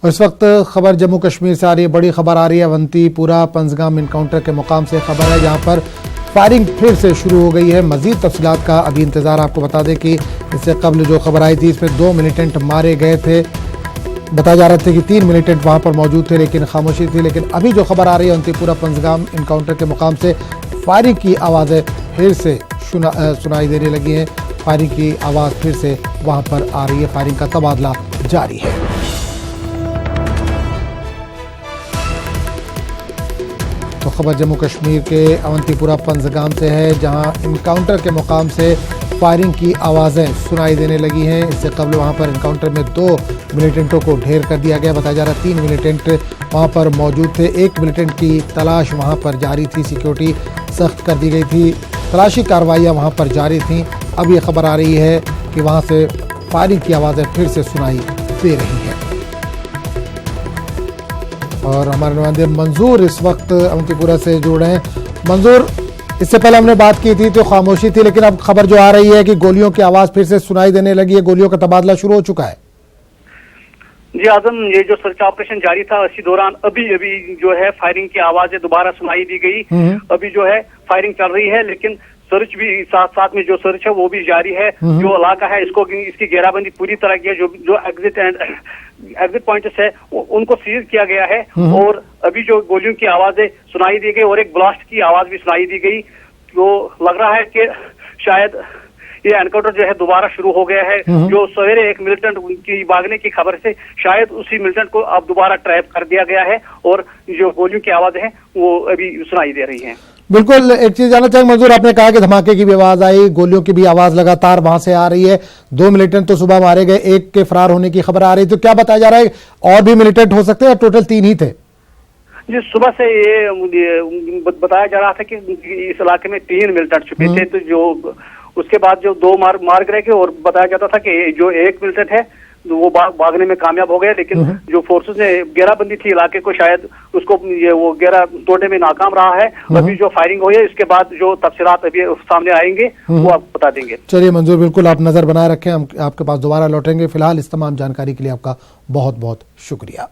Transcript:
इस वक्त खबर जम्मू कश्मीर से आ रही है, बड़ी खबर आ रही है अवंतीपुरा पंजगाम इनकाउंटर के मुकाम से खबर है, जहां पर फायरिंग फिर से शुरू हो गई है। मजीद तफसीलात का अभी इंतजार। आपको बता दें कि इससे कबल जो खबर आई थी इसमें 2 मिलिटेंट मारे गए थे। बताया जा रहा था कि 3 मिलिटेंट वहां पर मौजूद थे लेकिन खामोशी थी। लेकिन अभी जो खबर आ रही है अवंतीपुरा पंजगाम इनकाउंटर के मुकाम से फायरिंग की आवाज़ें फिर से सुनाई देने लगी हैं। फायरिंग की आवाज़ फिर से वहां पर आ रही है, फायरिंग का तबादला जारी है। तो खबर जम्मू कश्मीर के अवंतीपुरा पंजगाम से है, जहां इनकाउंटर के मुकाम से फायरिंग की आवाज़ें सुनाई देने लगी हैं। इससे कबल वहां पर इनकाउंटर में 2 मिलिटेंटों को ढेर कर दिया गया। बताया जा रहा है 3 मिलिटेंट वहां पर मौजूद थे। 1 मिलिटेंट की तलाश वहां पर जारी थी, सिक्योरिटी सख्त कर दी गई थी, तलाशी कार्रवाइयाँ वहां पर जारी थीं। अब ये खबर आ रही है कि वहां से फायरिंग की आवाज़ें फिर से सुनाई दे रही हैं। और हमारे नुमाइंदे मंजूर इस वक्त अवंतीपुरा से जुड़ रहे हैं। मंजूर, इससे पहले हमने बात की थी तो खामोशी थी, लेकिन अब खबर जो आ रही है कि गोलियों की आवाज फिर से सुनाई देने लगी है, गोलियों का तबादला शुरू हो चुका है। जी आजम, ये जो सर्च ऑपरेशन जारी था इसी दौरान अभी जो है फायरिंग की आवाजें दोबारा सुनाई दी गई। अभी जो है फायरिंग चल रही है, लेकिन सर्च भी साथ साथ में जो सर्च है वो भी जारी है। जो इलाका है इसकी घेराबंदी पूरी तरह की है। जो एग्जिट पॉइंट्स है उनको सीज किया गया है। और अभी जो गोलियों की आवाजें सुनाई दी गई और एक ब्लास्ट की आवाज भी सुनाई दी गई, तो लग रहा है कि शायद ये एनकाउंटर जो है दोबारा शुरू हो गया है। जो सवेरे एक मिलिटेंट की भागने की खबर से शायद उसी मिलिटेंट को अब दोबारा ट्रैप कर दिया गया है और जो गोलियों की आवाजें हैं वो अभी सुनाई दे रही हैं। बिल्कुल, एक चीज जानना चाहेंगे मंजूर, आपने कहा कि धमाके की भी आवाज आई, गोलियों की भी आवाज लगातार वहां से आ रही है। 2 मिलिटेंट तो सुबह मारे गए, 1 के फरार होने की खबर आ रही, तो क्या बताया जा रहा है और भी मिलिटेंट हो सकते हैं? टोटल 3 ही थे। जी, सुबह से ये बताया जा रहा था कि इस इलाके में 3 मिलिटेंट छुपे थे, तो जो उसके बाद जो 2 मार गए थे। और बताया जाता था कि जो 1 मिलिटेंट है वो भागने में कामयाब हो गया, लेकिन जो फोर्सेस ने घेराबंदी थी इलाके को, शायद उसको वो घेरा तोड़ने में नाकाम रहा है। अभी जो फायरिंग हुई है इसके बाद जो तफसीलात अभी सामने आएंगे वो आप बता देंगे। चलिए मंजूर, बिल्कुल आप नजर बनाए रखें, हम आपके पास दोबारा लौटेंगे। फिलहाल इस तमाम जानकारी के लिए आपका बहुत बहुत शुक्रिया।